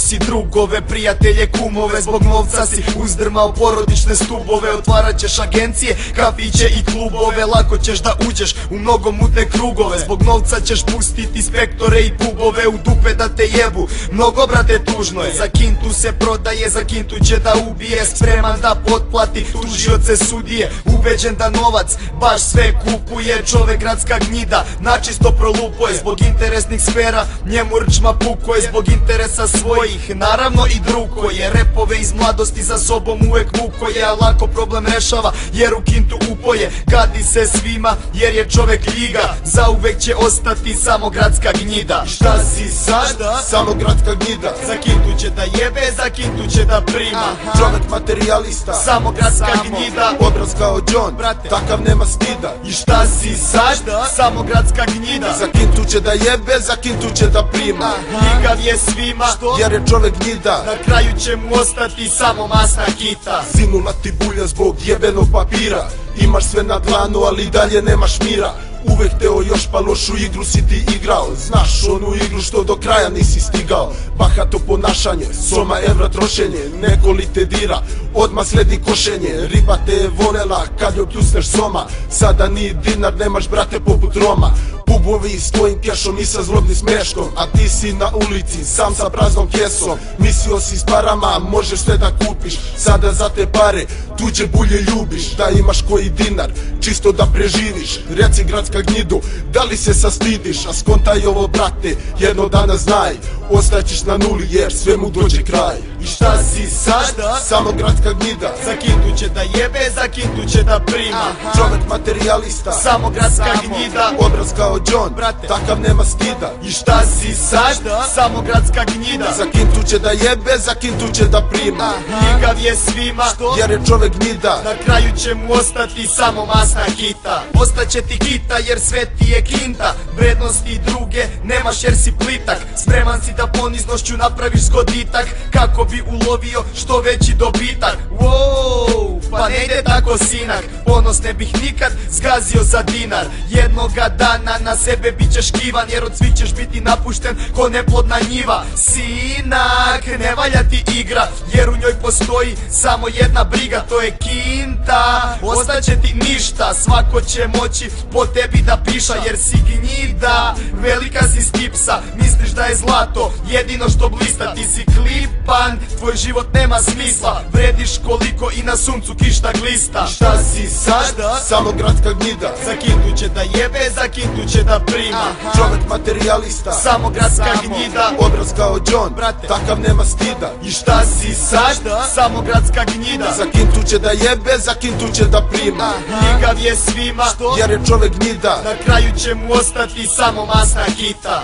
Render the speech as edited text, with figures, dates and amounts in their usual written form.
si drugove, prijatelje, kumove. Zbog novca si uzdrmao porodične stubove. Otvarat ćeš agencije, kafiće i klubove. Lako ćeš da uđeš u mnogo mutne krugove. Zbog novca ćeš pustiti spektore i pubove. U dupe da te jebu, mnogo brate tužno je. Za kintu se prodaje, za kintu će da ubije. Spreman da potplati tužioce, sudije. Ubeđen da novac baš sve kupuje. Čovek gradska gnjida, načisto prolupuje. Zbog interesnih sfera njemu rčma puko je. Zbog interesa svojih, naravno i drugo je. Repove iz mladosti za sobom uvek vuko je. A lako problem rešava jer u kintu upoje. Gadi se svima jer je čovek ljiga. Zauvek će ostati samo gradska gnjida. Šta si sad? Samo gradska gnjida. Za kintu će da jebe, za kintu će da prima. Čovek materijalista, samo gradska gnjida. Obraz kao John, brate, takav nema stida. I šta si sad? Samo gradska gnjida. Za kintu će da jebe, za kintu će da prima. Ljigav je svima jer je čovek gnjida. Na kraju će mu ostati samo masna kita. Zinula ti bulja zbog jebenog papira. Imaš sve na dlanu, ali dalje nemaš mira. Uvek teo još pa lošu igru si ti igrao. Znaš onu igru što do kraja nisi stigao. Bahato ponašanje, soma evra trošenje. Neko li te dira, odmah sledi košenje. Riba te je volela kad joj pljusneš soma. Sada ni dinar nemaš brate poput Roma. Pubovi s tvojim kešom i sa zlobnim smeškom. A ti si na ulici, sam sa praznom kesom. Mislio si s parama, možeš sve da kupiš. Sada za te pare, tuđe bulje ljubiš. Da imaš koji dinar, čisto da preživiš. Reci gradska gnjidu, da li se sastidiš? A skontaj ovo brate, jedno dana znaj. Ostaćeš na nuli jer sve mu dođe kraj. I šta si sad? Samo gradska gnjida. Za kintu će da jebe, za kintu će da prima. Čovek materijalista, samo gradska gnjida. Obraz kao John, brate, takav nema stida. I šta si sad? Samo gradska gnjida. Za kintu će da jebe, za kintu će da prima. Ljigav je svima jer je čovek gnjida. Na kraju će mu ostati samo masna kita. Ostaće ti kita jer sve ti je kinta. Vrednosti druge nemaš jer si plitak. Spreman si da poniznošću napraviš zgoditak kako bi ulovio što veći dobitak. Wow, pa ne ide tako sinak. Ponos ne bih nikad zgazio za dinar. Jednoga dana na sebe bit ćeš kivan jer od svih ćeš biti napušten ko neplodna njiva. Sinak, ne valja ti igra jer u njoj postoji samo jedna briga, to je kinta. Ostaće ti ništa, svako će moći po tebi da piša jer si gnjida. Velika si stipsa, misliš da je zlato jedino što blista. Ti si klipan, tvoj život nema smisla. Vrediš koliko i na suncu kišta glista. Šta si sad? Samo gradska gnjida. Za kintu će da jebe, za kintu će da prima. Čovek materijalista, samo gradska gnjida. Obraz kao John, brate, takav nema stida. I šta si sad? Samo gradska gnjida. Za kintu će da jebe, za kintu će da prima. Ljigav je svima jer je čovek gnjida. Na kraju će mu ostati samo masna kita.